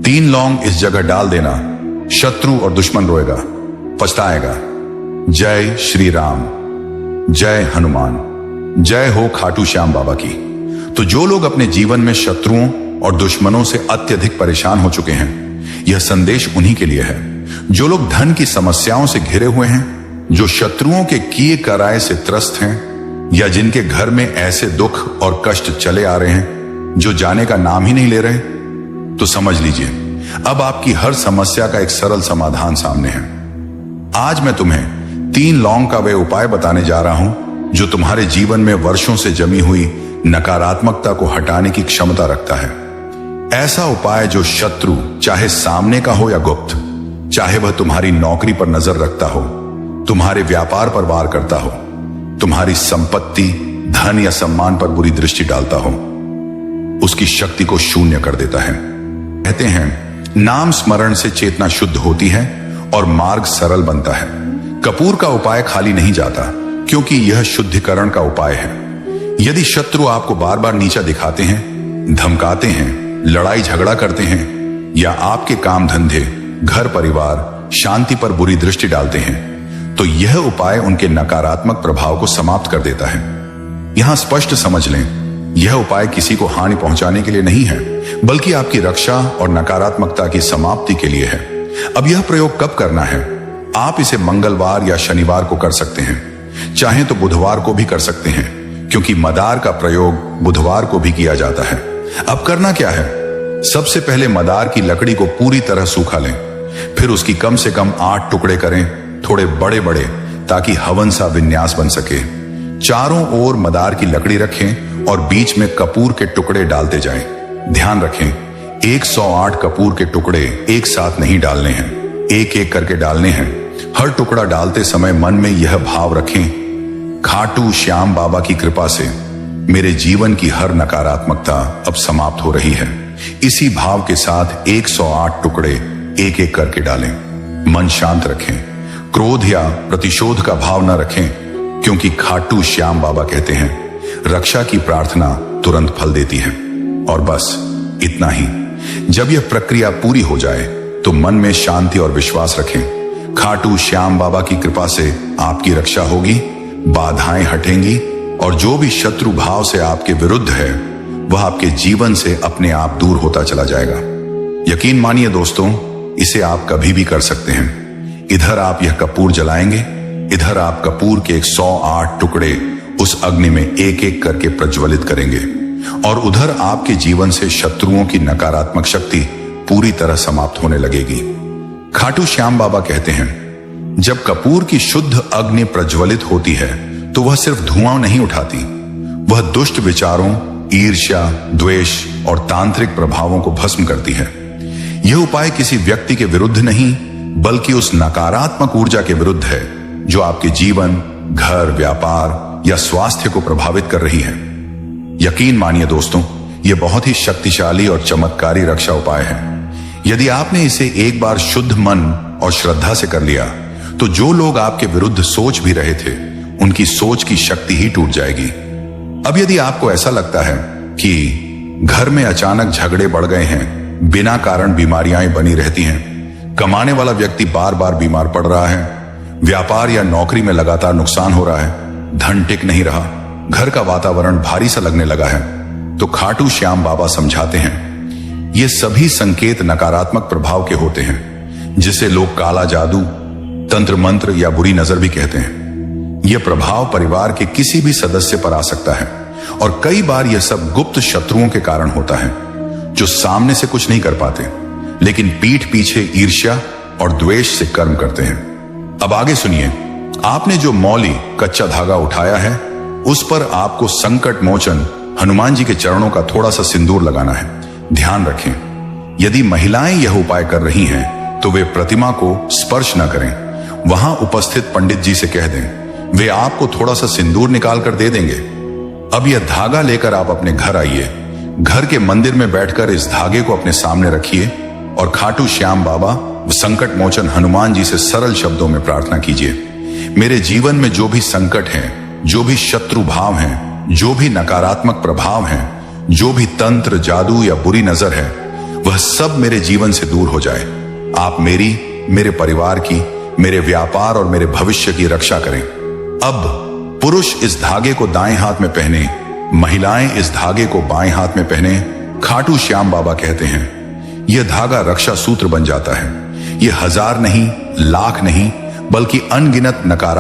3 लौंग इस जगह डाल देना, शत्रु और दुश्मन रोएगा, पछताएगा। जय श्री राम, जय हनुमान, जय हो खाटू श्याम बाबा की। तो जो लोग अपने जीवन में शत्रुओं और दुश्मनों से अत्यधिक परेशान हो चुके हैं, यह संदेश उन्हीं के लिए है। जो लोग धन की समस्याओं से घिरे हुए हैं, जो शत्रुओं के किए कराए से त्रस्त हैं, या जिनके घर में ऐसे दुख और कष्ट चले आ रहे हैं जो जाने का नाम ही नहीं ले रहे, तो समझ लीजिए अब आपकी हर समस्या का एक सरल समाधान सामने है। आज मैं तुम्हें 3 लौंग का वे उपाय बताने जा रहा हूं जो तुम्हारे जीवन में वर्षों से जमी हुई नकारात्मकता को हटाने की क्षमता रखता है। ऐसा उपाय जो शत्रु चाहे सामने का हो या गुप्त, चाहे वह तुम्हारी नौकरी पर नजर रखता हो, तुम्हारे व्यापार पर वार करता हो, तुम्हारी संपत्ति, धन या सम्मान पर बुरी दृष्टि डालता हो, उसकी शक्ति को शून्य कर देता है। कहते हैं नाम स्मरण से चेतना शुद्ध होती है और मार्ग सरल बनता है। कपूर का उपाय खाली नहीं जाता, क्योंकि यह शुद्धिकरण का उपाय है। यदि शत्रु आपको बार बार नीचा दिखाते हैं, धमकाते हैं, लड़ाई झगड़ा करते हैं, या आपके काम धंधे, घर परिवार, शांति पर बुरी दृष्टि डालते हैं, तो यह उपाय उनके नकारात्मक प्रभाव को समाप्त कर देता है। यहां स्पष्ट समझ लें, यह उपाय किसी को हानि पहुंचाने के लिए नहीं है, बल्कि आपकी रक्षा और नकारात्मकता की समाप्ति के लिए है। अब यह प्रयोग कब करना है? आप इसे मंगलवार या शनिवार को कर सकते हैं, चाहे तो बुधवार को भी कर सकते हैं, क्योंकि मदार का प्रयोग बुधवार को भी किया जाता है। अब करना क्या है? सबसे पहले मदार की लकड़ी को पूरी तरह सूखा लें, फिर उसकी कम से कम 8 टुकड़े करें, थोड़े बड़े बड़े, ताकि हवन सा विन्यास बन सके। चारों ओर मदार की लकड़ी रखें और बीच में कपूर के टुकड़े डालते जाएं। ध्यान रखें, 108 कपूर के टुकड़े एक साथ नहीं डालने हैं, एक एक करके डालने हैं। हर टुकड़ा डालते समय मन में यह भाव रखें, खाटू श्याम बाबा की कृपा से मेरे जीवन की हर नकारात्मकता अब समाप्त हो रही है। इसी भाव के साथ 108 टुकड़े एक एक करके डालें। मन शांत रखें, क्रोध या प्रतिशोध का भाव न रखें, क्योंकि खाटू श्याम बाबा कहते हैं रक्षा की प्रार्थना तुरंत फल देती है। और बस इतना ही। जब यह प्रक्रिया पूरी हो जाए तो मन में शांति और विश्वास रखें। खाटू श्याम बाबा की कृपा से आपकी रक्षा होगी, बाधाएं हटेंगी, और जो भी शत्रु भाव से आपके विरुद्ध है वह आपके जीवन से अपने आप दूर होता चला जाएगा। यकीन मानिए दोस्तों, इसे आप कभी भी कर सकते हैं। इधर आप यह कपूर जलाएंगे, इधर आप कपूर के 108 टुकड़े उस अग्नि में एक एक करके प्रज्वलित करेंगे, और उधर आपके जीवन से शत्रुओं की नकारात्मक शक्ति पूरी तरह समाप्त होने लगेगी। खाटू श्याम बाबा कहते हैं जब कपूर की शुद्ध अग्नि प्रज्वलित होती है तो वह सिर्फ धुआं नहीं उठाती, वह दुष्ट विचारों, ईर्ष्या, द्वेष और तांत्रिक प्रभावों को भस्म करती है। यह उपाय किसी व्यक्ति के विरुद्ध नहीं, बल्कि उस नकारात्मक ऊर्जा के विरुद्ध है जो आपके जीवन, घर, व्यापार या स्वास्थ्य को प्रभावित कर रही है। यकीन मानिए दोस्तों, यह बहुत ही शक्तिशाली और चमत्कारी रक्षा उपाय है। यदि आपने इसे एक बार शुद्ध मन और श्रद्धा से कर लिया, तो जो लोग आपके विरुद्ध सोच भी रहे थे, उनकी सोच की शक्ति ही टूट जाएगी। अब यदि आपको ऐसा लगता है कि घर में अचानक झगड़े बढ़ गए हैं, बिना कारण बीमारियां बनी रहती हैं, कमाने वाला व्यक्ति बार बार बीमार पड़ रहा है, व्यापार या नौकरी में लगातार नुकसान हो रहा है, धन टिक नहीं रहा, घर का वातावरण भारी सा लगने लगा है, तो खाटू श्याम बाबा समझाते हैं ये सभी संकेत नकारात्मक प्रभाव के होते हैं, जिसे लोग काला जादू, तंत्र मंत्र या बुरी नजर भी कहते हैं। यह प्रभाव परिवार के किसी भी सदस्य पर आ सकता है, और कई बार यह सब गुप्त शत्रुओं के कारण होता है, जो सामने से कुछ नहीं कर पाते, लेकिन पीठ पीछे ईर्ष्या और द्वेष से कर्म करते हैं। अब आगे सुनिए, आपने जो मौली कच्चा धागा उठाया है, उस पर आपको संकट मोचन हनुमान जी के चरणों का थोड़ा सा सिंदूर लगाना है। ध्यान रखें, यदि महिलाएं यह उपाय कर रही हैं, तो वे प्रतिमा को स्पर्श न करें। वहां उपस्थित पंडित जी से कह दें, वे आपको थोड़ा सा सिंदूर निकाल कर दे देंगे। अब यह धागा लेकर आप अपने घर आइए। घर के मंदिर में बैठकर इस धागे को अपने सामने रखिए और खाटू श्याम बाबा व संकट मोचन हनुमान जी से सरल शब्दों में प्रार्थना कीजिए, मेरे जीवन में जो भी संकट हैं, जो भी शत्रु भाव हैं, जो भी नकारात्मक प्रभाव हैं, जो भी तंत्र, जादू या बुरी नजर है, वह सब मेरे जीवन से दूर हो जाए। आप मेरी, मेरे परिवार की, मेरे व्यापार और मेरे भविष्य की रक्षा करें। अब पुरुष इस धागे को दाएं हाथ में पहने, महिलाएं इस धागे को बाएं हाथ में पहने। खाटू श्याम बाबा कहते हैं यह धागा रक्षा सूत्र बन जाता है। यह 1000 नहीं, लाख नहीं, बल्कि अनगिनत नकारा